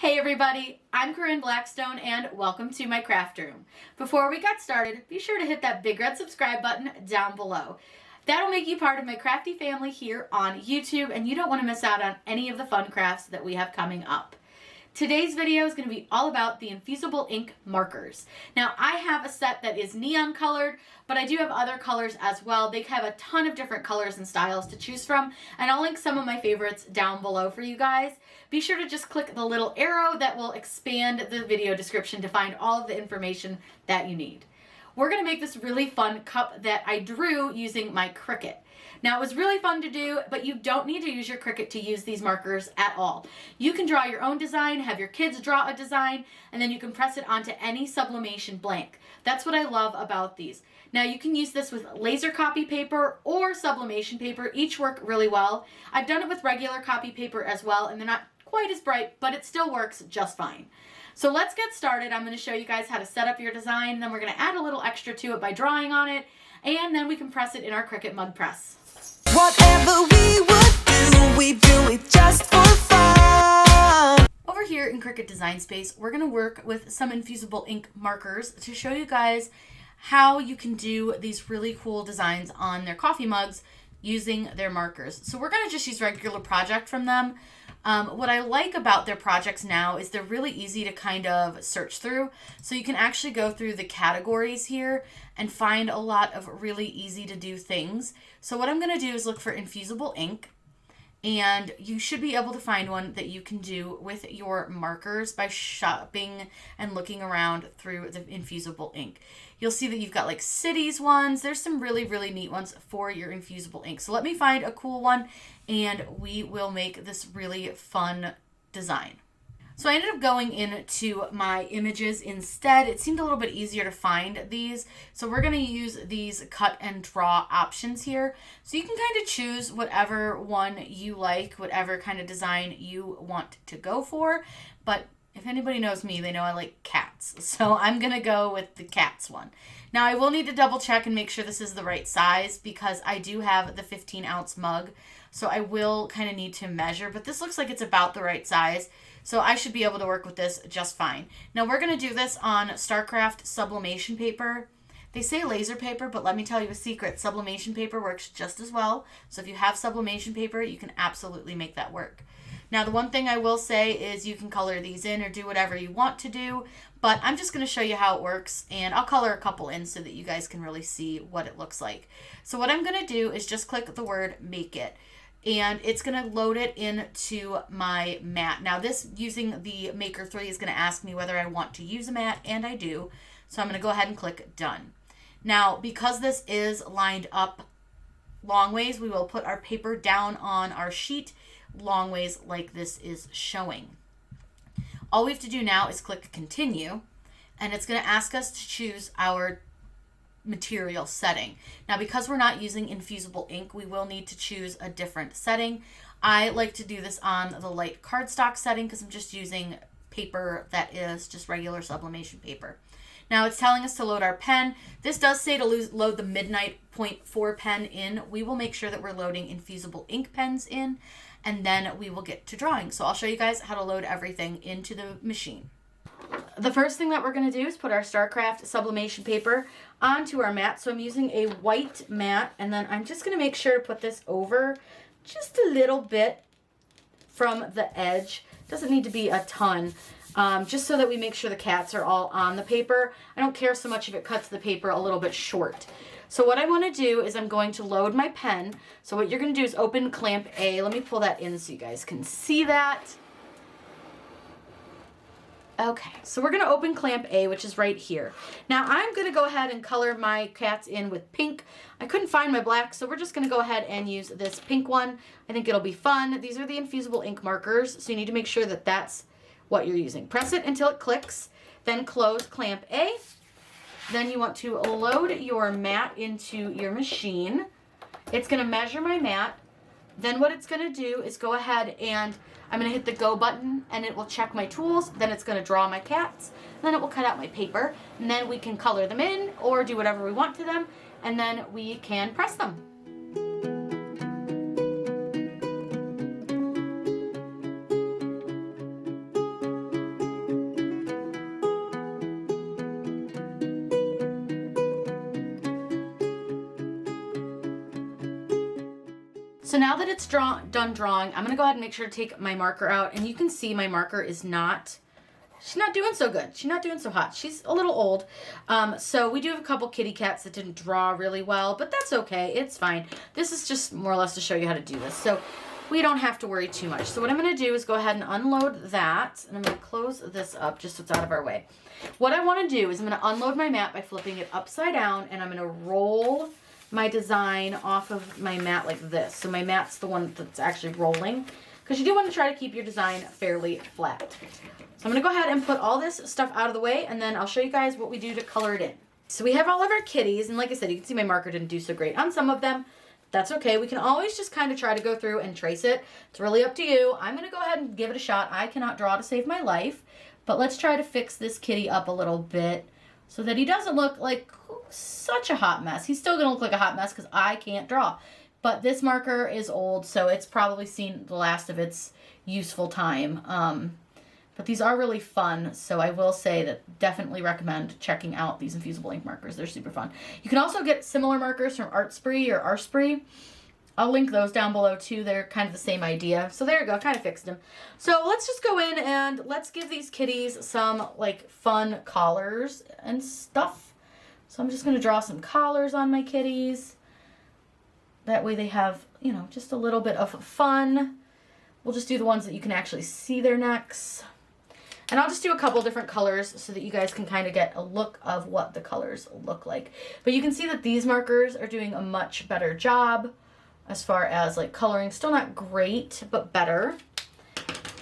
Hey everybody, I'm Corinne Blackstone and welcome to my craft room. Before we get started, be sure to hit that big red subscribe button down below. That'll make you part of my crafty family here on YouTube, and you don't want to miss out on any of the fun crafts that we have coming up. Today's video is going to be all about the Infusible ink markers. Now I have a set that is neon colored, but I do have other colors as well. They have a ton of different colors and styles to choose from, and I'll link some of my favorites down below for you guys. Be sure to just click the little arrow that will expand the video description to find all of the information that you need. We're going to make this really fun cup that I drew using my Cricut. Now, it was really fun to do, but you don't need to use your Cricut to use these markers at all. You can draw your own design, have your kids draw a design, and then you can press it onto any sublimation blank. That's what I love about these. Now, you can use this with laser copy paper or sublimation paper. Each work really well. I've done it with regular copy paper as well, and they're not quite as bright, but it still works just fine. So let's get started. I'm going to show you guys how to set up your design, then we're going to add a little extra to it by drawing on it, and then we can press it in our Cricut mug press. Whatever we do it just for fun. Over here in Cricut Design Space, we're going to work with some Infusible ink markers to show you guys how you can do these really cool designs on their coffee mugs using their markers. So we're going to just use regular project from them. What I like about their projects now is they're really easy to kind of search through. So you can actually go through the categories here and find a lot of really easy to do things. So what I'm going to do is look for Infusible ink, and you should be able to find one that you can do with your markers by shopping and looking around through the Infusible ink. You'll see that you've got like cities ones. There's some really, really neat ones for your Infusible ink. So let me find a cool one and we will make this really fun design. So I ended up going into my images instead. It seemed a little bit easier to find these. So we're going to use these cut and draw options here. So you can kind of choose whatever one you like, whatever kind of design you want to go for. But if anybody knows me, they know I like cats. So I'm going to go with the cats one. Now I will need to double check and make sure this is the right size because I do have the 15-ounce mug. So I will kind of need to measure, but this looks like it's about the right size. So I should be able to work with this just fine. Now we're going to do this on StarCraft sublimation paper. They say laser paper, but let me tell you a secret. Sublimation paper works just as well. So if you have sublimation paper, you can absolutely make that work. Now the one thing I will say is you can color these in or do whatever you want to do, but I'm just going to show you how it works, and I'll color a couple in so that you guys can really see what it looks like. So what I'm going to do is just click the word make it. And it's going to load it into my mat. Now this, using the Maker 3, is going to ask me whether I want to use a mat, and I do. So I'm going to go ahead and click done. Now because this is lined up long ways, we will put our paper down on our sheet long ways like this is showing. All we have to do now is click continue, and it's going to ask us to choose our material setting. Now because we're not using Infusible ink, we will need to choose a different setting. I like to do this on the light cardstock setting because I'm just using paper that is just regular sublimation paper. Now it's telling us to load our pen. This does say to load the Midnight 0.4 pen in. We will make sure that we're loading Infusible ink pens in, and then we will get to drawing. So I'll show you guys how to load everything into the machine. The first thing that we're going to do is put our StarCraft sublimation paper onto our mat. So I'm using a white mat, and then I'm just going to make sure to put this over just a little bit from the edge. Doesn't need to be a ton, just so that we make sure the cats are all on the paper. I don't care so much if it cuts the paper a little bit short. So what I want to do is I'm going to load my pen. So what you're going to do is open clamp A. Let me pull that in so you guys can see that. Okay, so we're going to open clamp A, which is right here. Now I'm going to go ahead and color my cats in with pink. I couldn't find my black, so we're just going to go ahead and use this pink one. I think it'll be fun. These are the Infusible ink markers, so you need to make sure that that's what you're using. Press it until it clicks, then close clamp A. Then you want to load your mat into your machine. It's going to measure my mat. Then what it's going to do is go ahead and I'm going to hit the go button, and it will check my tools. Then it's going to draw my cats. Then it will cut out my paper, and then we can color them in or do whatever we want to them, and then we can press them. So now that it's done drawing, I'm gonna go ahead and make sure to take my marker out, and you can see my marker is she's not doing so good. She's not doing so hot. She's a little old. So we do have a couple kitty cats that didn't draw really well, but that's okay. It's fine. This is just more or less to show you how to do this. So we don't have to worry too much. So what I'm going to do is go ahead and unload that, and I'm going to close this up just so it's out of our way. What I want to do is I'm going to unload my mat by flipping it upside down, and I'm going to roll my design off of my mat like this. So my mat's the one that's actually rolling, because you do want to try to keep your design fairly flat. So I'm going to go ahead and put all this stuff out of the way, and then I'll show you guys what we do to color it in. So we have all of our kitties, and like I said, you can see my marker didn't do so great on some of them. That's okay. We can always just kind of try to go through and trace it. It's really up to you. I'm going to go ahead and give it a shot. I cannot draw to save my life, but let's try to fix this kitty up a little bit so that he doesn't look like such a hot mess. He's still going to look like a hot mess because I can't draw. But this marker is old, so it's probably seen the last of its useful time. But these are really fun, so I will say that definitely recommend checking out these Infusible ink markers. They're super fun. You can also get similar markers from Artspree or Arspree. I'll link those down below too. They're kind of the same idea. So there you go, kind of fixed them. So let's just go in and let's give these kitties some like fun collars and stuff. So I'm just going to draw some collars on my kitties. That way they have, you know, just a little bit of fun. We'll just do the ones that you can actually see their necks. And I'll just do a couple different colors so that you guys can kind of get a look of what the colors look like. But you can see that these markers are doing a much better job as far as like coloring. Still not great, but better.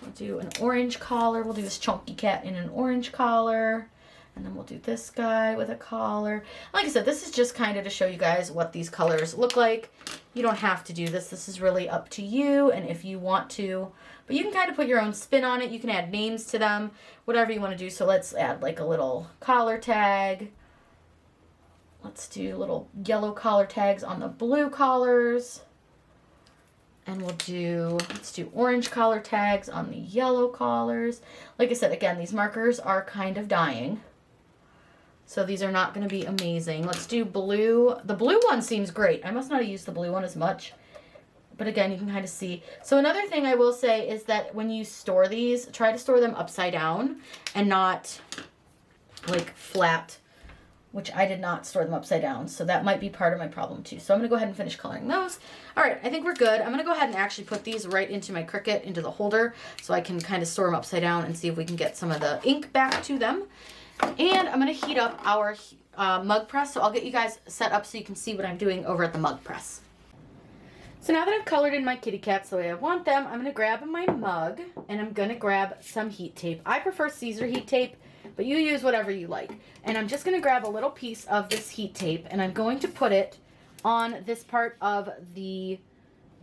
We'll do an orange collar. We'll do this chunky cat in an orange collar. And then we'll do this guy with a collar. Like I said, this is just kind of to show you guys what these colors look like. You don't have to do this. This is really up to you and if you want to. But you can kind of put your own spin on it. You can add names to them, whatever you want to do. So let's add like a little collar tag. Let's do little yellow collar tags on the blue collars. And let's do orange collar tags on the yellow collars. Like I said, again, these markers are kind of dying. So these are not going to be amazing. Let's do blue. The blue one seems great. I must not have used the blue one as much. But again, you can kind of see. So another thing I will say is that when you store these, try to store them upside down and not like flat, which I did not store them upside down. So that might be part of my problem too. So I'm going to go ahead and finish coloring those. All right, I think we're good. I'm going to go ahead and actually put these right into my Cricut, into the holder, so I can kind of store them upside down and see if we can get some of the ink back to them. And I'm going to heat up our mug press. So I'll get you guys set up so you can see what I'm doing over at the mug press. So now that I've colored in my kitty cats the way I want them, I'm going to grab my mug and I'm going to grab some heat tape. I prefer Caesar heat tape, but you use whatever you like. And I'm just going to grab a little piece of this heat tape and I'm going to put it on this part of the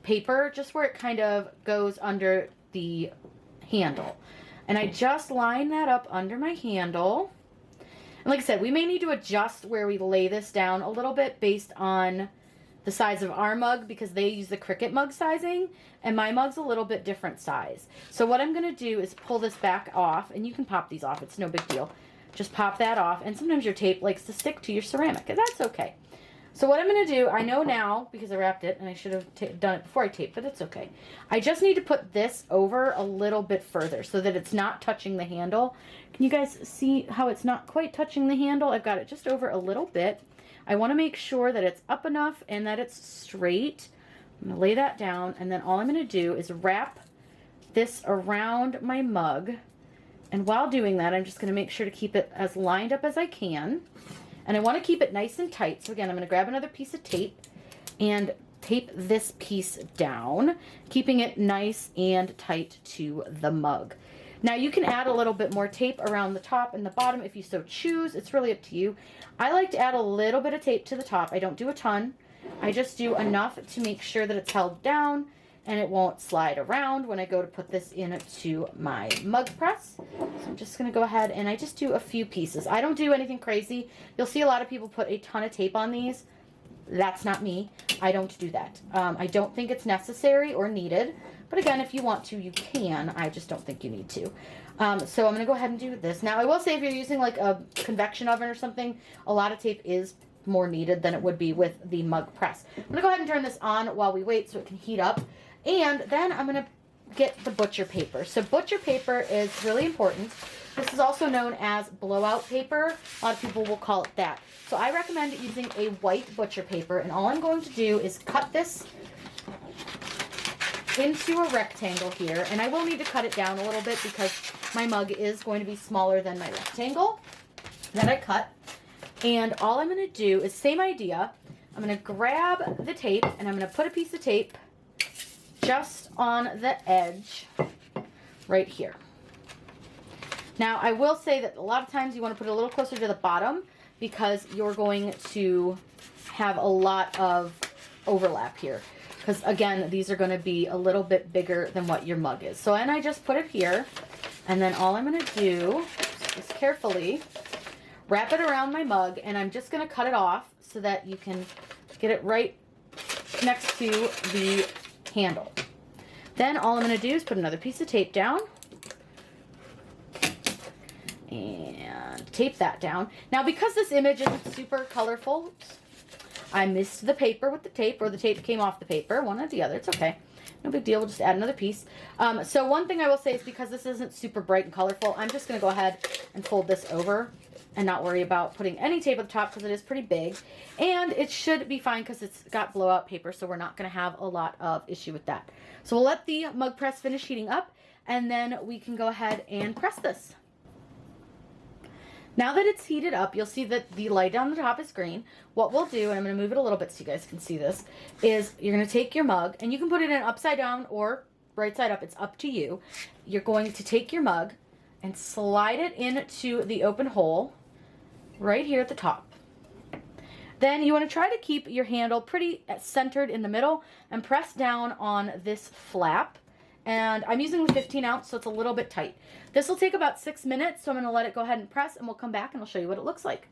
paper, just where it kind of goes under the handle. And I just line that up under my handle. And like I said, we may need to adjust where we lay this down a little bit based on the size of our mug, because they use the Cricut mug sizing and my mug's a little bit different size. So what I'm going to do is pull this back off, and you can pop these off. It's no big deal. Just pop that off, and sometimes your tape likes to stick to your ceramic, and that's okay. So what I'm going to do, I know now because I wrapped it and I should have done it before I taped, but it's okay. I just need to put this over a little bit further so that it's not touching the handle. Can you guys see how it's not quite touching the handle? I've got it just over a little bit. I want to make sure that it's up enough and that it's straight. I'm going to lay that down, and then all I'm going to do is wrap this around my mug. And while doing that, I'm just going to make sure to keep it as lined up as I can. And I want to keep it nice and tight. So again, I'm going to grab another piece of tape and tape this piece down, keeping it nice and tight to the mug. Now you can add a little bit more tape around the top and the bottom if you so choose. It's really up to you. I like to add a little bit of tape to the top. I don't do a ton. I just do enough to make sure that it's held down and it won't slide around when I go to put this into my mug press. So I'm just going to go ahead and I just do a few pieces. I don't do anything crazy. You'll see a lot of people put a ton of tape on these. That's not me. I don't do that. I don't think it's necessary or needed. But again, if you want to, you can. I just don't think you need to. So I'm going to go ahead and do this. Now, I will say if you're using like a convection oven or something, a lot of tape is more needed than it would be with the mug press. I'm going to go ahead and turn this on while we wait so it can heat up. And then I'm going to get the butcher paper. So butcher paper is really important. This is also known as blowout paper. A lot of people will call it that. So I recommend using a white butcher paper, and all I'm going to do is cut this into a rectangle here, and I will need to cut it down a little bit because my mug is going to be smaller than my rectangle that I cut. And all I'm going to do is, same idea, I'm going to grab the tape and I'm going to put a piece of tape just on the edge right here. Now, I will say that a lot of times you want to put it a little closer to the bottom because you're going to have a lot of overlap here. Because, again, these are going to be a little bit bigger than what your mug is. So, and I just put it here. And then all I'm going to do is carefully wrap it around my mug. And I'm just going to cut it off so that you can get it right next to the handle. Then all I'm going to do is put another piece of tape down. And tape that down. Now, because this image isn't super colorful, I missed the paper with the tape, or the tape came off the paper, one or the other. It's okay. No big deal. We'll just add another piece. So one thing I will say is because this isn't super bright and colorful, I'm just going to go ahead and fold this over and not worry about putting any tape at the top because it is pretty big. And it should be fine because it's got blowout paper, so we're not going to have a lot of issue with that. So we'll let the mug press finish heating up, and then we can go ahead and press this. Now that it's heated up, you'll see that the light on the top is green. What we'll do, and I'm going to move it a little bit so you guys can see this, is you're going to take your mug, and you can put it in upside down or right side up. It's up to you. You're going to take your mug and slide it into the open hole right here at the top. Then you want to try to keep your handle pretty centered in the middle and press down on this flap. And I'm using the 15 ounce, so it's a little bit tight. This will take about 6 minutes, so I'm going to let it go ahead and press, and we'll come back and I'll show you what it looks like.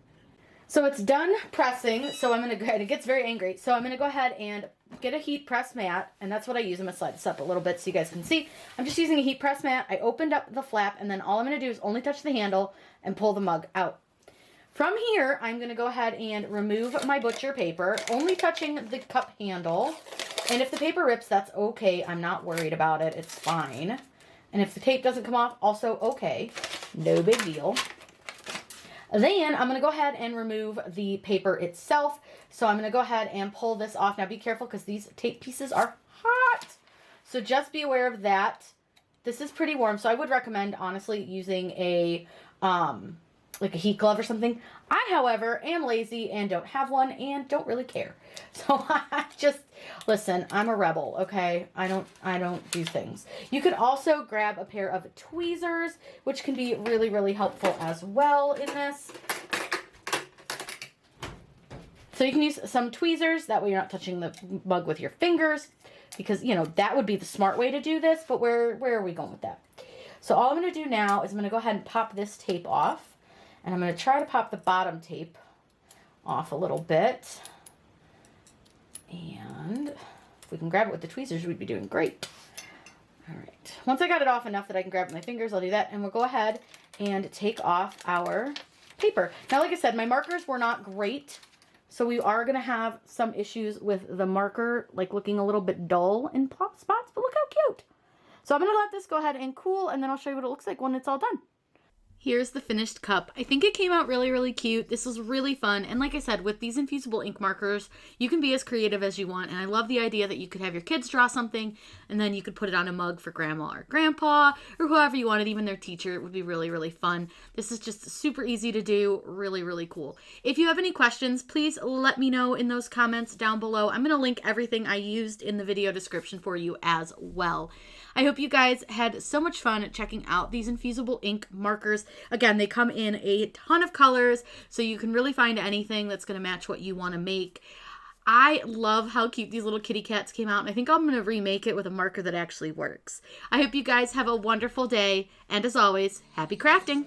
So it's done pressing, so I'm going to go ahead, it gets very angry, so I'm going to go ahead and get a heat press mat, and that's what I use. I'm going to slide this up a little bit so you guys can see. I'm just using a heat press mat. I opened up the flap, and then all I'm going to do is only touch the handle and pull the mug out. From here, I'm going to go ahead and remove my butcher paper, only touching the cup handle. And if the paper rips, that's okay. I'm not worried about it. It's fine. And if the tape doesn't come off, also okay. No big deal. Then I'm going to go ahead and remove the paper itself. So I'm going to go ahead and pull this off. Now be careful because these tape pieces are hot. So just be aware of that. This is pretty warm, so I would recommend, honestly, using a like a heat glove or something. I, however, am lazy and don't have one and don't really care. So I just, listen, I'm a rebel, okay? I don't do things. You could also grab a pair of tweezers, which can be really, really helpful as well in this. So you can use some tweezers, that way you're not touching the mug with your fingers, because, you know, that would be the smart way to do this, but where are we going with that? So all I'm going to do now is I'm going to go ahead and pop this tape off. And I'm going to try to pop the bottom tape off a little bit. And if we can grab it with the tweezers, we'd be doing great. All right. Once I got it off enough that I can grab it with my fingers, I'll do that. And we'll go ahead and take off our paper. Now, like I said, my markers were not great. So we are going to have some issues with the marker, like looking a little bit dull in spots. But look how cute. So I'm going to let this go ahead and cool. And then I'll show you what it looks like when it's all done. Here's the finished cup. I think it came out really, really cute. This was really fun. And like I said, with these Infusible ink markers, you can be as creative as you want. And I love the idea that you could have your kids draw something and then you could put it on a mug for grandma or grandpa or whoever you wanted, even their teacher. It would be really, really fun. This is just super easy to do. Really, really cool. If you have any questions, please let me know in those comments down below. I'm going to link everything I used in the video description for you as well. I hope you guys had so much fun checking out these Infusible ink markers. Again, they come in a ton of colors, so you can really find anything that's going to match what you want to make. I love how cute these little kitty cats came out, and I think I'm going to remake it with a marker that actually works. I hope you guys have a wonderful day, and as always, happy crafting!